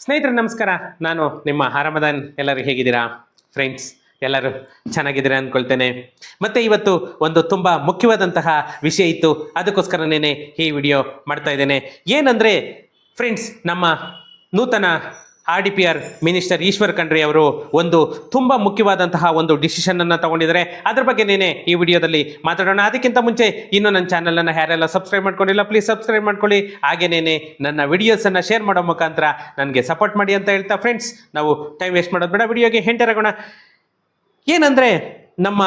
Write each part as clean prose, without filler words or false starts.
ಸ್ನೇಹಿತರೆ ನಮಸ್ಕಾರ. ನಾನು ನಿಮ್ಮ ರಮದಾನ್. ಎಲ್ಲರೂ ಹೇಗಿದ್ದೀರಾ ಫ್ರೆಂಡ್ಸ್? ಎಲ್ಲರೂ ಚೆನ್ನಾಗಿದ್ದೀರಾ ಅಂದ್ಕೊಳ್ತೇನೆ. ಮತ್ತು ಇವತ್ತು ಒಂದು ತುಂಬ ಮುಖ್ಯವಾದಂತಹ ವಿಷಯ ಇತ್ತು, ಅದಕ್ಕೋಸ್ಕರನೇ ಈ ವಿಡಿಯೋ ಮಾಡ್ತಾ ಇದ್ದೇನೆ. ಏನಂದರೆ ಫ್ರೆಂಡ್ಸ್, ನಮ್ಮ ನೂತನ RDPR ಮಿನಿಸ್ಟರ್ ಈಶ್ವರ್ ಖಂಡ್ರೆ ಅವರು ಒಂದು ತುಂಬ ಮುಖ್ಯವಾದಂತಹ ಒಂದು ಡಿಸಿಷನನ್ನು ತಗೊಂಡಿದ್ದಾರೆ. ಅದ್ರ ಬಗ್ಗೆನೇ ಈ ವಿಡಿಯೋದಲ್ಲಿ ಮಾತಾಡೋಣ. ಅದಕ್ಕಿಂತ ಮುಂಚೆ ಇನ್ನೂ ನನ್ನ ಚಾನಲನ್ನು ಯಾರೆಲ್ಲ ಸಬ್ಸ್ಕ್ರೈಬ್ ಮಾಡ್ಕೊಂಡಿಲ್ಲ, ಪ್ಲೀಸ್ ಸಬ್ಸ್ಕ್ರೈಬ್ ಮಾಡ್ಕೊಳ್ಳಿ. ಹಾಗೇನೇ ನನ್ನ ವಿಡಿಯೋಸನ್ನು ಶೇರ್ ಮಾಡೋ ಮುಖಾಂತರ ನನಗೆ ಸಪೋರ್ಟ್ ಮಾಡಿ ಅಂತ ಹೇಳ್ತಾ ಫ್ರೆಂಡ್ಸ್, ನಾವು ಟೈಮ್ ವೇಸ್ಟ್ ಮಾಡೋದು ಬೇಡ, ವಿಡಿಯೋಗೆ ಎಂಟರಾಗೋಣ. ಏನಂದರೆ, ನಮ್ಮ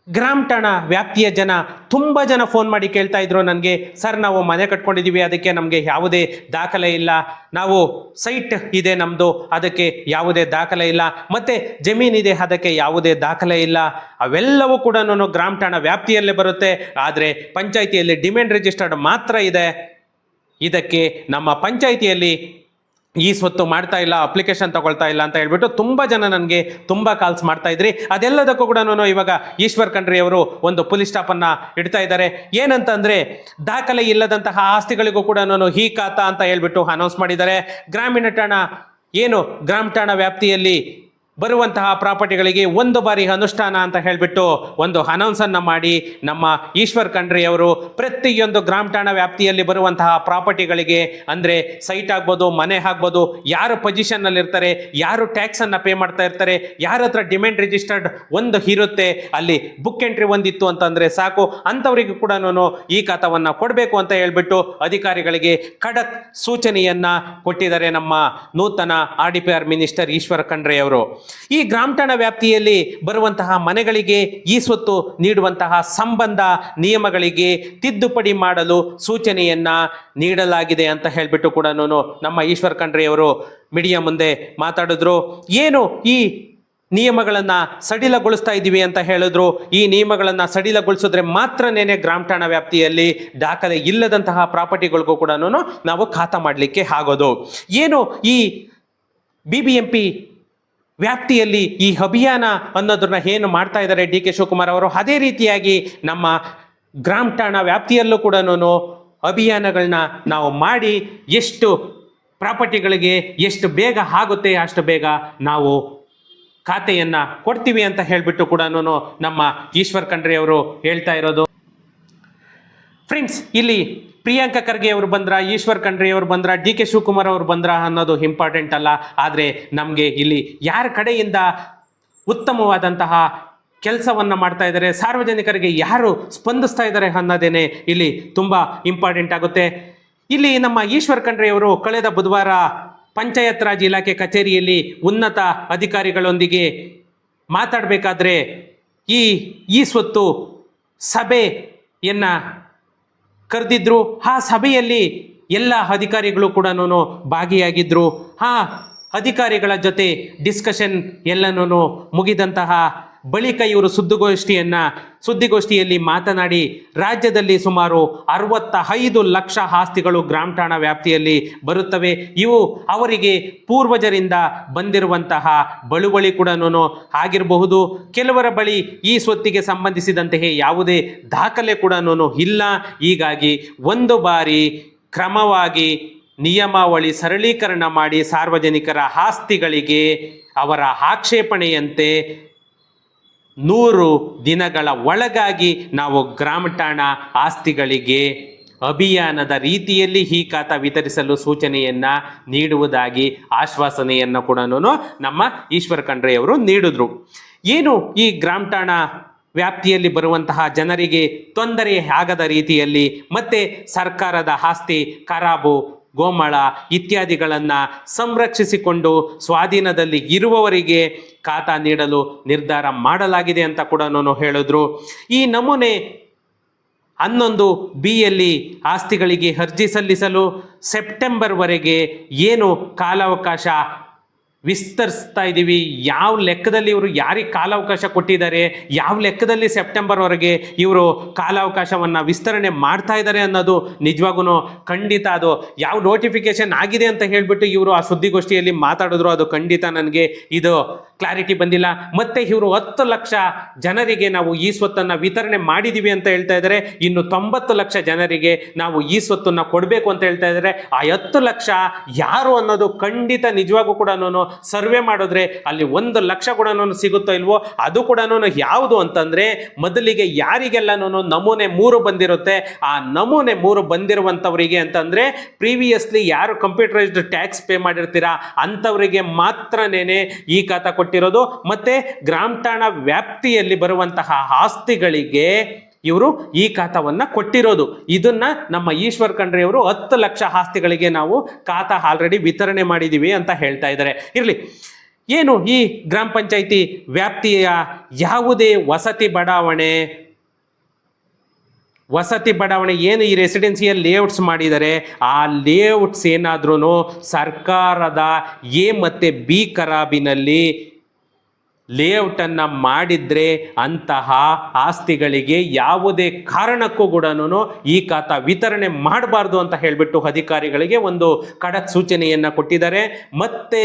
ಗ್ರಾಮ ಠಾಣಾ ವ್ಯಾಪ್ತಿಯ ತುಂಬ ಜನ ಫೋನ್ ಮಾಡಿ ಕೇಳ್ತಾ ಇದ್ರು ನನಗೆ, ಸರ್ ನಾವು ಮನೆ ಕಟ್ಕೊಂಡಿದ್ದೀವಿ, ಅದಕ್ಕೆ ನಮಗೆ ಯಾವುದೇ ದಾಖಲೆ ಇಲ್ಲ, ನಾವು ಸೈಟ್ ಇದೆ ನಮ್ಮದು, ಅದಕ್ಕೆ ಯಾವುದೇ ದಾಖಲೆ ಇಲ್ಲ, ಮತ್ತು ಜಮೀನಿದೆ, ಅದಕ್ಕೆ ಯಾವುದೇ ದಾಖಲೆ ಇಲ್ಲ. ಅವೆಲ್ಲವೂ ಕೂಡ ಗ್ರಾಮ ಠಾಣಾ ವ್ಯಾಪ್ತಿಯಲ್ಲೇ ಬರುತ್ತೆ, ಆದರೆ ಪಂಚಾಯಿತಿಯಲ್ಲಿ ಡಿಮ್ಯಾಂಡ್ ರಿಜಿಸ್ಟರ್ಡ್ ಮಾತ್ರ ಇದೆ. ಇದಕ್ಕೆ ನಮ್ಮ ಪಂಚಾಯಿತಿಯಲ್ಲಿ ಈ ಸ್ವತ್ತು ಮಾಡ್ತಾ ಇಲ್ಲ, ಅಪ್ಲಿಕೇಶನ್ ತಗೊಳ್ತಾ ಇಲ್ಲ ಅಂತ ಹೇಳ್ಬಿಟ್ಟು ತುಂಬ ಜನ ನನಗೆ ತುಂಬ ಕಾಲ್ಸ್ ಮಾಡ್ತಾ ಇದ್ರಿ. ಅದೆಲ್ಲದಕ್ಕೂ ಕೂಡ ಇವಾಗ ಈಶ್ವರ್ ಖಂಡ್ರೆ ಅವರು ಒಂದು ಪೊಲೀಸ್ ಸ್ಟಾಪನ್ನು ಇಡ್ತಾ ಇದ್ದಾರೆ. ಏನಂತಂದರೆ, ದಾಖಲೆ ಇಲ್ಲದಂತಹ ಆಸ್ತಿಗಳಿಗೂ ಕೂಡ ಈ ಖಾತಾ ಅಂತ ಹೇಳ್ಬಿಟ್ಟು ಅನೌನ್ಸ್ ಮಾಡಿದ್ದಾರೆ. ಗ್ರಾಮೀಣ ಠಾಣಾ ಗ್ರಾಮ ಠಾಣಾ ವ್ಯಾಪ್ತಿಯಲ್ಲಿ ಬರುವಂತಹ ಪ್ರಾಪರ್ಟಿಗಳಿಗೆ ಒಂದು ಬಾರಿ ಅನುಷ್ಠಾನ ಅಂತ ಹೇಳಿಬಿಟ್ಟು ಒಂದು ಅನೌನ್ಸನ್ನು ಮಾಡಿ ನಮ್ಮ ಈಶ್ವರ್ ಖಂಡ್ರೆ ಅವರು ಪ್ರತಿಯೊಂದು ಗ್ರಾಮ ಠಾಣಾ ವ್ಯಾಪ್ತಿಯಲ್ಲಿ ಬರುವಂತಹ ಪ್ರಾಪರ್ಟಿಗಳಿಗೆ, ಅಂದರೆ ಸೈಟ್ ಆಗ್ಬೋದು, ಮನೆ ಆಗ್ಬೋದು, ಯಾರು ಪೊಸಿಷನ್ನಲ್ಲಿ ಇರ್ತಾರೆ, ಯಾರು ಟ್ಯಾಕ್ಸನ್ನು ಪೇ ಮಾಡ್ತಾ ಇರ್ತಾರೆ, ಯಾರ ಹತ್ರ ಡಿಮ್ಯಾಂಡ್ ರಿಜಿಸ್ಟರ್ಡ್ ಒಂದು ಇರುತ್ತೆ, ಅಲ್ಲಿ ಬುಕ್ ಎಂಟ್ರಿ ಒಂದಿತ್ತು ಅಂತಂದರೆ ಸಾಕು, ಅಂಥವರಿಗೂ ಕೂಡ ಈ ಖಾತಾವನ್ನು ಕೊಡಬೇಕು ಅಂತ ಹೇಳ್ಬಿಟ್ಟು ಅಧಿಕಾರಿಗಳಿಗೆ ಖಡಕ್ ಸೂಚನೆಯನ್ನು ಕೊಟ್ಟಿದ್ದಾರೆ ನಮ್ಮ ನೂತನ RDPR ಮಿನಿಸ್ಟರ್ ಈಶ್ವರ್ ಖಂಡ್ರೆ ಅವರು. ಈ ಗ್ರಾಮ ಠಾಣಾ ವ್ಯಾಪ್ತಿಯಲ್ಲಿ ಬರುವಂತಹ ಮನೆಗಳಿಗೆ ಈ ಸ್ವತ್ತು ನೀಡುವಂತಹ ಸಂಬಂಧ ನಿಯಮಗಳಿಗೆ ತಿದ್ದುಪಡಿ ಮಾಡಲು ಸೂಚನೆಯನ್ನ ನೀಡಲಾಗಿದೆ ಅಂತ ಹೇಳ್ಬಿಟ್ಟು ಕೂಡ ನಮ್ಮ ಈಶ್ವರ್ ಖಂಡ್ರೆ ಅವರು ಮೀಡಿಯಾ ಮುಂದೆ ಮಾತಾಡಿದ್ರು. ಈ ನಿಯಮಗಳನ್ನು ಸಡಿಲಗೊಳಿಸ್ತಾ ಇದ್ದೀವಿ ಅಂತ ಹೇಳಿದ್ರು. ಈ ನಿಯಮಗಳನ್ನು ಸಡಿಲಗೊಳಿಸಿದ್ರೆ ಮಾತ್ರನೇ ಗ್ರಾಮ ಠಾಣಾ ವ್ಯಾಪ್ತಿಯಲ್ಲಿ ದಾಖಲೆ ಇಲ್ಲದಂತಹ ಪ್ರಾಪರ್ಟಿಗಳಿಗೂ ಕೂಡ ನಾವು ಖಾತಾ ಮಾಡಲಿಕ್ಕೆ ಆಗೋದು. ಈ BBMP ವ್ಯಾಪ್ತಿಯಲ್ಲಿ ಈ ಅಭಿಯಾನ ಅನ್ನೋದನ್ನ ಏನು ಮಾಡ್ತಾ ಇದ್ದಾರೆ DK ಶಿವಕುಮಾರ್ ಅವರು, ಅದೇ ರೀತಿಯಾಗಿ ನಮ್ಮ ಗ್ರಾಮ ಠಾಣಾ ವ್ಯಾಪ್ತಿಯಲ್ಲೂ ಕೂಡ ಅಭಿಯಾನಗಳನ್ನ ನಾವು ಮಾಡಿ ಎಷ್ಟು ಪ್ರಾಪರ್ಟಿಗಳಿಗೆ ಎಷ್ಟು ಬೇಗ ಆಗುತ್ತೆ ಅಷ್ಟು ಬೇಗ ನಾವು ಖಾತೆಯನ್ನು ಕೊಡ್ತೀವಿ ಅಂತ ಹೇಳಿಬಿಟ್ಟು ಕೂಡ ನಮ್ಮ ಈಶ್ವರ್ ಖಂಡ್ರೆ ಅವರು ಹೇಳ್ತಾ ಇರೋದು. ಫ್ರೆಂಡ್ಸ್, ಇಲ್ಲಿ ಪ್ರಿಯಾಂಕಾ ಖರ್ಗೆ ಅವರು ಬಂದ್ರ, ಈಶ್ವರ್ ಖಂಡ್ರೆ ಅವರು ಬಂದ್ರ, DK ಶಿವಕುಮಾರ್ ಅವರು ಬಂದ್ರ ಅನ್ನೋದು ಇಂಪಾರ್ಟೆಂಟ್ ಅಲ್ಲ. ಆದರೆ ನಮಗೆ ಇಲ್ಲಿ ಯಾರ ಕಡೆಯಿಂದ ಉತ್ತಮವಾದಂತಹ ಕೆಲಸವನ್ನು ಮಾಡ್ತಾ ಇದ್ದಾರೆ, ಸಾರ್ವಜನಿಕರಿಗೆ ಯಾರು ಸ್ಪಂದಿಸ್ತಾ ಇದ್ದಾರೆ ಅನ್ನೋದೇನೆ ಇಲ್ಲಿ ತುಂಬ ಇಂಪಾರ್ಟೆಂಟ್ ಆಗುತ್ತೆ. ಇಲ್ಲಿ ನಮ್ಮ ಈಶ್ವರ್ ಖಂಡ್ರೆ ಅವರು ಕಳೆದ ಬುಧವಾರ ಪಂಚಾಯತ್ ರಾಜ್ ಇಲಾಖೆ ಕಚೇರಿಯಲ್ಲಿ ಉನ್ನತ ಅಧಿಕಾರಿಗಳೊಂದಿಗೆ ಮಾತಾಡಬೇಕಾದ್ರೆ ಈ ಸ್ವತ್ತು ಸಭೆಯನ್ನು ಕರೆದಿದ್ರು. ಆ ಸಭೆಯಲ್ಲಿ ಎಲ್ಲ ಅಧಿಕಾರಿಗಳು ಕೂಡ ಭಾಗಿಯಾಗಿದ್ದರು. ಆ ಅಧಿಕಾರಿಗಳ ಜೊತೆ ಡಿಸ್ಕಷನ್ ಎಲ್ಲನೂ ಮುಗಿದಂತಹ ಬಳಿಕ ಇವರು ಸುದ್ದಿಗೋಷ್ಠಿಯಲ್ಲಿ ಮಾತನಾಡಿ, ರಾಜ್ಯದಲ್ಲಿ ಸುಮಾರು 65 ಲಕ್ಷ ಆಸ್ತಿಗಳು ಗ್ರಾಮ ಠಾಣಾ ವ್ಯಾಪ್ತಿಯಲ್ಲಿ ಬರುತ್ತವೆ. ಇವು ಅವರಿಗೆ ಪೂರ್ವಜರಿಂದ ಬಂದಿರುವಂತಹ ಬಳುವಳಿ ಕೂಡ ಆಗಿರಬಹುದು. ಕೆಲವರ ಬಳಿ ಈ ಸ್ವತ್ತಿಗೆ ಸಂಬಂಧಿಸಿದಂತೆಯೇ ಯಾವುದೇ ದಾಖಲೆ ಕೂಡ ಇಲ್ಲ. ಹೀಗಾಗಿ ಒಂದು ಬಾರಿ ಕ್ರಮವಾಗಿ ನಿಯಮಾವಳಿ ಸರಳೀಕರಣ ಮಾಡಿ ಸಾರ್ವಜನಿಕರ ಆಸ್ತಿಗಳಿಗೆ ಅವರ ಆಕ್ಷೇಪಣೆಯಂತೆ 100 ದಿನಗಳ ಒಳಗಾಗಿ ನಾವು ಗ್ರಾಮ ಠಾಣಾ ಆಸ್ತಿಗಳಿಗೆ ಅಭಿಯಾನದ ರೀತಿಯಲ್ಲಿ ಈ ಖಾತಾ ವಿತರಿಸಲು ಸೂಚನೆಯನ್ನು ನೀಡುವುದಾಗಿ ಆಶ್ವಾಸನೆಯನ್ನು ಕೂಡ ನಮ್ಮ ಈಶ್ವರ್ ಖಂಡ್ರೆ ಅವರು ನೀಡಿದ್ರು. ಈ ಗ್ರಾಮ ಠಾಣಾ ವ್ಯಾಪ್ತಿಯಲ್ಲಿ ಬರುವಂತಹ ಜನರಿಗೆ ತೊಂದರೆ ಆಗದ ರೀತಿಯಲ್ಲಿ ಮತ್ತೆ ಸರ್ಕಾರದ ಆಸ್ತಿ ಖರಾಬು, ಗೋಮಾಳ ಇತ್ಯಾದಿಗಳನ್ನು ಸಂರಕ್ಷಿಸಿಕೊಂಡು ಸ್ವಾಧೀನದಲ್ಲಿ ಇರುವವರಿಗೆ ಖಾತಾ ನೀಡಲು ನಿರ್ಧಾರ ಮಾಡಲಾಗಿದೆ ಅಂತ ಕೂಡ ಹೇಳಿದ್ರು. ಈ ನಮೂನೆ 11B ಆಸ್ತಿಗಳಿಗೆ ಅರ್ಜಿ ಸಲ್ಲಿಸಲು ಸೆಪ್ಟೆಂಬರ್ವರೆಗೆ ಕಾಲಾವಕಾಶ ವಿಸ್ತರಿಸ್ತಾ ಇದ್ದೀವಿ. ಯಾವ ಲೆಕ್ಕದಲ್ಲಿ ಇವರು ಯಾರಿಗೆ ಕಾಲಾವಕಾಶ ಕೊಟ್ಟಿದ್ದಾರೆ, ಯಾವ ಲೆಕ್ಕದಲ್ಲಿ ಸೆಪ್ಟೆಂಬರ್ವರೆಗೆ ಇವರು ಕಾಲಾವಕಾಶವನ್ನು ವಿಸ್ತರಣೆ ಮಾಡ್ತಾ ಇದ್ದಾರೆ ಅನ್ನೋದು ನಿಜವಾಗೂ ಖಂಡಿತ ಅದು ಯಾವ ನೋಟಿಫಿಕೇಶನ್ ಆಗಿದೆ ಅಂತ ಹೇಳಿಬಿಟ್ಟು ಇವರು ಆ ಸುದ್ದಿಗೋಷ್ಠಿಯಲ್ಲಿ ಮಾತಾಡಿದ್ರು, ಅದು ಖಂಡಿತ ನನಗೆ ಇದು ಕ್ಲಾರಿಟಿ ಬಂದಿಲ್ಲ. ಮತ್ತೆ ಇವರು 10 ಲಕ್ಷ ಜನರಿಗೆ ನಾವು ಈ ಸ್ವತ್ತನ್ನು ವಿತರಣೆ ಮಾಡಿದ್ದೀವಿ ಅಂತ ಹೇಳ್ತಾ ಇದ್ದಾರೆ. ಇನ್ನು 90 ಲಕ್ಷ ಜನರಿಗೆ ನಾವು ಈ ಸ್ವತ್ತನ್ನು ಕೊಡಬೇಕು ಅಂತ ಹೇಳ್ತಾ ಇದ್ದಾರೆ. ಆ 10 ಲಕ್ಷ ಯಾರು ಅನ್ನೋದು ಖಂಡಿತ ನಿಜವಾಗೂ ಕೂಡ ಸರ್ವೆ ಮಾಡಿದ್ರೆ ಅಲ್ಲಿ 1 ಲಕ್ಷ ಕೂಡ ಸಿಗುತ್ತೋ ಇಲ್ವೋ, ಅದು ಕೂಡ ಯಾವುದು ಅಂತಂದ್ರೆ ಮೊದಲಿಗೆ ಯಾರಿಗೆಲ್ಲ ನಮೂನೆ 3 ಬಂದಿರುತ್ತೆ, ಆ ನಮೂನೆ 3 ಬಂದಿರುವಂತವರಿಗೆ ಅಂತಂದ್ರೆ ಪ್ರೀವಿಯಸ್ಲಿ ಯಾರು ಕಂಪ್ಯೂಟರೈಸ್ಡ್ ಟ್ಯಾಕ್ಸ್ ಪೇ ಮಾಡಿರ್ತೀರಾ ಅಂತವರಿಗೆ ಮಾತ್ರನೇ ಈ ಖಾತಾ ಕೊಟ್ಟಿರೋದು. ಮತ್ತೆ ಗ್ರಾಮ ಠಾಣಾ ವ್ಯಾಪ್ತಿಯಲ್ಲಿ ಬರುವಂತಹ ಆಸ್ತಿಗಳಿಗೆ ಇವರು ಈ ಖಾತಾವನ್ನ ಕೊಟ್ಟಿರೋದು. ಇದನ್ನ ನಮ್ಮ ಈಶ್ವರ್ ಖಂಡ್ರೆ ಅವರು 10 ಲಕ್ಷ ಆಸ್ತಿಗಳಿಗೆ ನಾವು ಖಾತಾ ಆಲ್ರೆಡಿ ವಿತರಣೆ ಮಾಡಿದೀವಿ ಅಂತ ಹೇಳ್ತಾ ಇದ್ದಾರೆ. ಇರಲಿ, ಏನು ಈ ಗ್ರಾಮ ಪಂಚಾಯಿತಿ ವ್ಯಾಪ್ತಿಯ ಯಾವುದೇ ವಸತಿ ಬಡಾವಣೆ ಏನು ಈ ರೆಸಿಡೆನ್ಸಿಯಲ್ ಲೇಔಟ್ಸ್ ಮಾಡಿದ್ದಾರೆ, ಆ ಲೇಔಟ್ಸ್ ಏನಾದ್ರೂ ಸರ್ಕಾರದ ಎ ಮತ್ತು ಬಿ ಖರಾಬಿನಲ್ಲಿ ಲೇಔಟನ್ನು ಮಾಡಿದ್ರೆ ಅಂತಹ ಆಸ್ತಿಗಳಿಗೆ ಯಾವುದೇ ಕಾರಣಕ್ಕೂ ಕೂಡ ಈ ಖಾತಾ ವಿತರಣೆ ಮಾಡಬಾರ್ದು ಅಂತ ಹೇಳಿಬಿಟ್ಟು ಅಧಿಕಾರಿಗಳಿಗೆ ಒಂದು ಖಡಕ್ ಸೂಚನೆಯನ್ನು ಕೊಟ್ಟಿದ್ದಾರೆ. ಮತ್ತೆ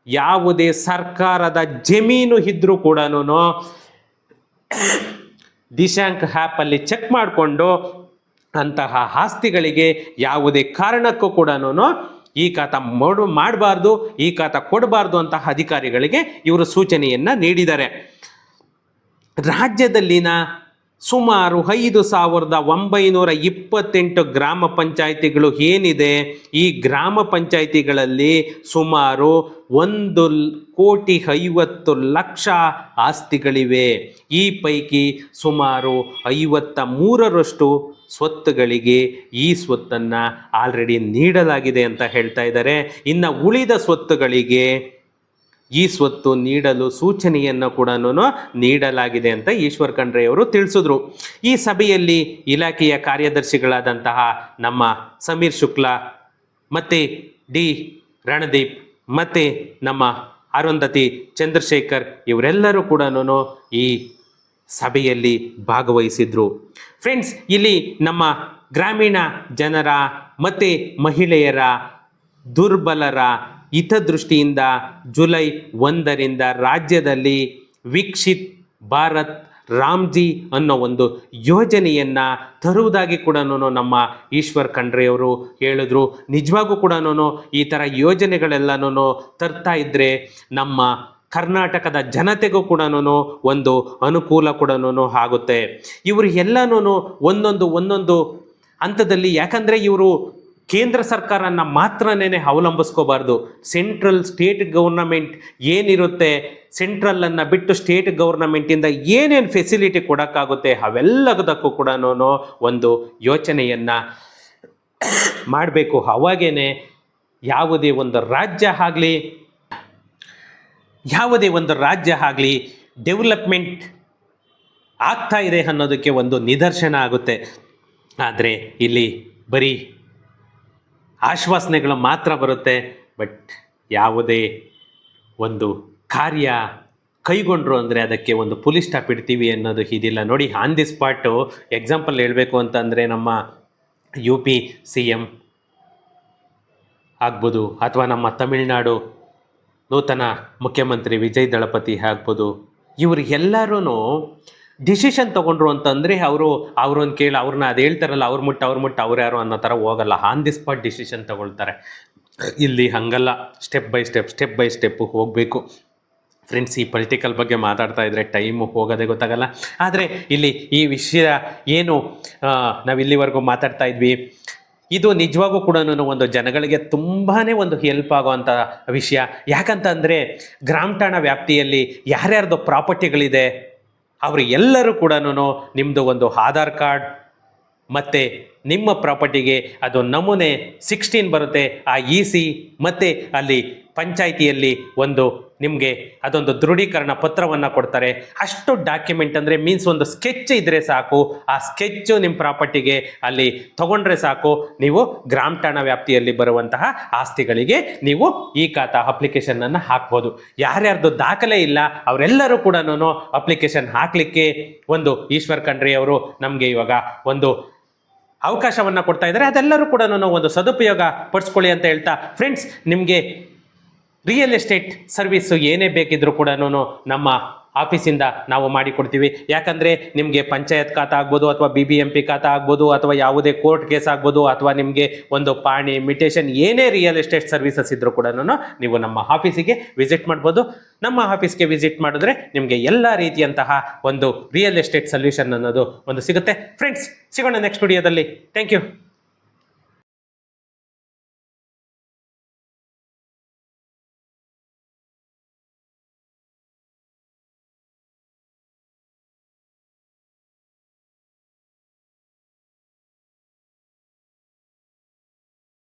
ಯಾವುದೇ ಸರ್ಕಾರದ ಜಮೀನು ಇದ್ರೂ ಕೂಡ ದಿಶಾಂಕ್ ಆ್ಯಪಲ್ಲಿ ಚೆಕ್ ಮಾಡಿಕೊಂಡು ಅಂತಹ ಆಸ್ತಿಗಳಿಗೆ ಯಾವುದೇ ಕಾರಣಕ್ಕೂ ಕೂಡ ಈ ಖಾತಾ ಮಾಡಬಾರ್ದು, ಈ ಖಾತಾ ಕೊಡಬಾರ್ದು ಅಂತ ಅಧಿಕಾರಿಗಳಿಗೆ ಇವರು ಸೂಚನೆಯನ್ನು ನೀಡಿದ್ದಾರೆ. ರಾಜ್ಯದಲ್ಲಿನ ಸುಮಾರು 5,928 ಗ್ರಾಮ ಪಂಚಾಯಿತಿಗಳು ಏನಿದೆ, ಈ ಗ್ರಾಮ ಪಂಚಾಯಿತಿಗಳಲ್ಲಿ ಸುಮಾರು 1,50,00,000 ಆಸ್ತಿಗಳಿವೆ. ಈ ಪೈಕಿ ಸುಮಾರು 53% ಸ್ವತ್ತುಗಳಿಗೆ ಈ ಸ್ವತ್ತನ್ನು ಆಲ್ರೆಡಿ ನೀಡಲಾಗಿದೆ ಅಂತ ಹೇಳ್ತಾ ಇದ್ದಾರೆ. ಇನ್ನು ಉಳಿದ ಸ್ವತ್ತುಗಳಿಗೆ ಈ ಸ್ವತ್ತು ನೀಡಲು ಸೂಚನೆಯನ್ನು ಕೂಡ ನೀಡಲಾಗಿದೆ ಅಂತ ಈಶ್ವರ್ ಖಂಡ್ರೆ ಅವರು ತಿಳಿಸಿದ್ರು. ಈ ಸಭೆಯಲ್ಲಿ ಇಲಾಖೆಯ ಕಾರ್ಯದರ್ಶಿಗಳಾದಂತಹ ನಮ್ಮ ಸಮೀರ್ ಶುಕ್ಲಾ ಮತ್ತು ಡಿ ರಣದೀಪ್ ಮತ್ತು ನಮ್ಮ ಅರುಂಧತಿ ಚಂದ್ರಶೇಖರ್ ಇವರೆಲ್ಲರೂ ಕೂಡ ಈ ಸಭೆಯಲ್ಲಿ ಭಾಗವಹಿಸಿದ್ರು. ಫ್ರೆಂಡ್ಸ್, ಇಲ್ಲಿ ನಮ್ಮ ಗ್ರಾಮೀಣ ಜನರ ಮತ್ತು ಮಹಿಳೆಯರ ದುರ್ಬಲರ ಹಿತದೃಷ್ಟಿಯಿಂದ ಜುಲೈ 1ರಿಂದ ರಾಜ್ಯದಲ್ಲಿ ವಿಕಸಿತ್ ಭಾರತ್ ರಾಮ್ಜಿ ಅನ್ನೋ ಒಂದು ಯೋಜನೆಯನ್ನು ತರುವುದಾಗಿ ಕೂಡ ನಮ್ಮ ಈಶ್ವರ್ ಖಂಡ್ರೆಯವರು ಹೇಳಿದ್ರು. ನಿಜವಾಗೂ ಕೂಡ ಈ ಥರ ಯೋಜನೆಗಳೆಲ್ಲನೂ ತರ್ತಾ ಇದ್ದರೆ ನಮ್ಮ ಕರ್ನಾಟಕದ ಜನತೆಗೂ ಕೂಡ ಒಂದು ಅನುಕೂಲ ಕೂಡ ಆಗುತ್ತೆ. ಇವರು ಎಲ್ಲನೂ ಒಂದೊಂದು ಹಂತದಲ್ಲಿ, ಯಾಕಂದರೆ ಇವರು ಕೇಂದ್ರ ಸರ್ಕಾರನ ಮಾತ್ರನೇ ಅವಲಂಬಿಸ್ಕೋಬಾರ್ದು. ಸೆಂಟ್ರಲ್ ಸ್ಟೇಟ್ ಗೌರ್ನಮೆಂಟ್ ಏನಿರುತ್ತೆ, ಸೆಂಟ್ರಲನ್ನು ಬಿಟ್ಟು ಸ್ಟೇಟ್ ಗೌರ್ನಮೆಂಟಿಂದ ಏನೇನು ಫೆಸಿಲಿಟಿ ಕೊಡೋಕ್ಕಾಗುತ್ತೆ ಅವೆಲ್ಲದಕ್ಕೂ ಕೂಡ ಒಂದು ಯೋಚನೆಯನ್ನು ಮಾಡಬೇಕು. ಅವಾಗೇ ಯಾವುದೇ ಒಂದು ರಾಜ್ಯ ಆಗಲಿ ಡೆವಲಪ್ಮೆಂಟ್ ಆಗ್ತಾ ಇದೆ ಅನ್ನೋದಕ್ಕೆ ಒಂದು ನಿದರ್ಶನ ಆಗುತ್ತೆ. ಆದರೆ ಇಲ್ಲಿ ಬರೀ ಆಶ್ವಾಸನೆಗಳು ಮಾತ್ರ ಬರುತ್ತೆ, ಬಟ್ ಯಾವುದೇ ಒಂದು ಕಾರ್ಯ ಕೈಗೊಂಡ್ರು ಅಂದರೆ ಅದಕ್ಕೆ ಒಂದು ಪುಲಿಸ್ ಸ್ಟಾಪ್ ಇಡ್ತೀವಿ ಅನ್ನೋದು ಇದಿಲ್ಲ. ನೋಡಿ, ಆನ್ ದಿ ಸ್ಪಾಟು ಎಕ್ಸಾಂಪಲ್ ಹೇಳಬೇಕು ಅಂತಂದರೆ ನಮ್ಮ UP CM ಆಗ್ಬೋದು, ಅಥವಾ ನಮ್ಮ ತಮಿಳುನಾಡು ನೂತನ ಮುಖ್ಯಮಂತ್ರಿ ವಿಜಯ್ ದಳಪತಿ ಆಗ್ಬೋದು, ಇವರಿಗೆಲ್ಲರೂ ಡಿಸಿಷನ್ ತೊಗೊಂಡ್ರು ಅಂತಂದರೆ ಅವ್ರನ್ನ ಕೇಳಿ ಅವ್ರನ್ನ ಅದು ಹೇಳ್ತಾರಲ್ಲ, ಅವ್ರು ಮುಟ್ಟ ಅವ್ರು ಯಾರು ಅನ್ನೋ ಥರ ಹೋಗಲ್ಲ. ಆನ್ ದಿ ಸ್ಪಾಟ್ ಡಿಸಿಷನ್ ತೊಗೊಳ್ತಾರೆ. ಇಲ್ಲಿ ಹಾಗಲ್ಲ, ಸ್ಟೆಪ್ ಬೈ ಸ್ಟೆಪ್ ಹೋಗಬೇಕು. ಫ್ರೆಂಡ್ಸ್, ಈ ಪೊಲಿಟಿಕಲ್ ಬಗ್ಗೆ ಮಾತಾಡ್ತಾ ಇದ್ದರೆ ಟೈಮು ಹೋಗೋದೇ ಗೊತ್ತಾಗಲ್ಲ. ಆದರೆ ಇಲ್ಲಿ ಈ ವಿಷಯ ಏನು ನಾವು ಇಲ್ಲಿವರೆಗೂ ಮಾತಾಡ್ತಾ ಇದ್ವಿ, ಇದು ನಿಜವಾಗೂ ಕೂಡ ಒಂದು ಜನಗಳಿಗೆ ತುಂಬಾ ಒಂದು ಹೆಲ್ಪ್ ಆಗೋವಂಥ ವಿಷಯ. ಯಾಕಂತಂದರೆ ಗ್ರಾಮ ಠಾಣಾ ವ್ಯಾಪ್ತಿಯಲ್ಲಿ ಯಾರ್ಯಾರ್ದು ಪ್ರಾಪರ್ಟಿಗಳಿದೆ ಅವರು ಎಲ್ಲರೂ ಕೂಡ ನಿಮ್ಮದು ಒಂದು ಆಧಾರ್ ಕಾರ್ಡ್ ಮತ್ತು ನಿಮ್ಮ ಪ್ರಾಪರ್ಟಿಗೆ ಅದು ನಮೂನೆ 16 ಬರುತ್ತೆ. ಆ EC ಮತ್ತು ಅಲ್ಲಿ ಪಂಚಾಯಿತಿಯಲ್ಲಿ ಒಂದು ನಿಮಗೆ ಅದೊಂದು ದೃಢೀಕರಣ ಪತ್ರವನ್ನು ಕೊಡ್ತಾರೆ. ಅಷ್ಟು ಡಾಕ್ಯುಮೆಂಟ್ ಅಂದರೆ ಮೀನ್ಸ್ ಒಂದು ಸ್ಕೆಚ್ ಇದ್ದರೆ ಸಾಕು. ಆ ಸ್ಕೆಚ್ಚು ನಿಮ್ಮ ಪ್ರಾಪರ್ಟಿಗೆ ಅಲ್ಲಿ ತೊಗೊಂಡ್ರೆ ಸಾಕು, ನೀವು ಗ್ರಾಮ ಠಾಣಾ ವ್ಯಾಪ್ತಿಯಲ್ಲಿ ಬರುವಂತಹ ಆಸ್ತಿಗಳಿಗೆ ನೀವು ಈ ಖಾತಾ ಅಪ್ಲಿಕೇಶನನ್ನು ಹಾಕ್ಬೋದು. ಯಾರ್ಯಾರ್ದು ದಾಖಲೆ ಇಲ್ಲ ಅವರೆಲ್ಲರೂ ಕೂಡ ಅಪ್ಲಿಕೇಶನ್ ಹಾಕಲಿಕ್ಕೆ ಒಂದು ಈಶ್ವರ್ ಖಂಡ್ರೆ ಅವರು ನಮಗೆ ಇವಾಗ ಒಂದು ಅವಕಾಶವನ್ನು ಕೊಡ್ತಾ ಇದ್ದಾರೆ. ಅದೆಲ್ಲರೂ ಕೂಡ ಒಂದು ಸದುಪಯೋಗ ಪಡಿಸ್ಕೊಳ್ಳಿ ಅಂತ ಹೇಳ್ತಾ, ಫ್ರೆಂಡ್ಸ್, ನಿಮಗೆ ರಿಯಲ್ ಎಸ್ಟೇಟ್ ಸರ್ವಿಸು ಏನೇ ಬೇಕಿದ್ರೂ ಕೂಡ ನಮ್ಮ ಆಫೀಸಿಂದ ನಾವು ಮಾಡಿಕೊಡ್ತೀವಿ. ಯಾಕಂದರೆ ನಿಮಗೆ ಪಂಚಾಯತ್ ಖಾತಾ ಆಗ್ಬೋದು, ಅಥವಾ BBMP ಖಾತಾ ಆಗ್ಬೋದು, ಅಥವಾ ಯಾವುದೇ ಕೋರ್ಟ್ ಕೇಸ್ ಆಗ್ಬೋದು, ಅಥವಾ ನಿಮಗೆ ಒಂದು ಪಾಣಿ ಮಿಟೇಷನ್ ಏನೇ ರಿಯಲ್ ಎಸ್ಟೇಟ್ ಸರ್ವಿಸಸ್ ಇದ್ರೂ ಕೂಡ ನೀವು ನಮ್ಮ ಆಫೀಸಿಗೆ ವಿಸಿಟ್ ಮಾಡ್ಬೋದು. ನಮ್ಮ ಆಫೀಸ್ಗೆ ವಿಸಿಟ್ ಮಾಡಿದ್ರೆ ನಿಮಗೆ ಎಲ್ಲ ರೀತಿಯಂತಹ ಒಂದು ರಿಯಲ್ ಎಸ್ಟೇಟ್ ಸೊಲ್ಯೂಷನ್ ಅನ್ನೋದು ಒಂದು ಸಿಗುತ್ತೆ. ಫ್ರೆಂಡ್ಸ್, ಸಿಗೋಣ ನೆಕ್ಸ್ಟ್ ವಿಡಿಯೋದಲ್ಲಿ. Thank you.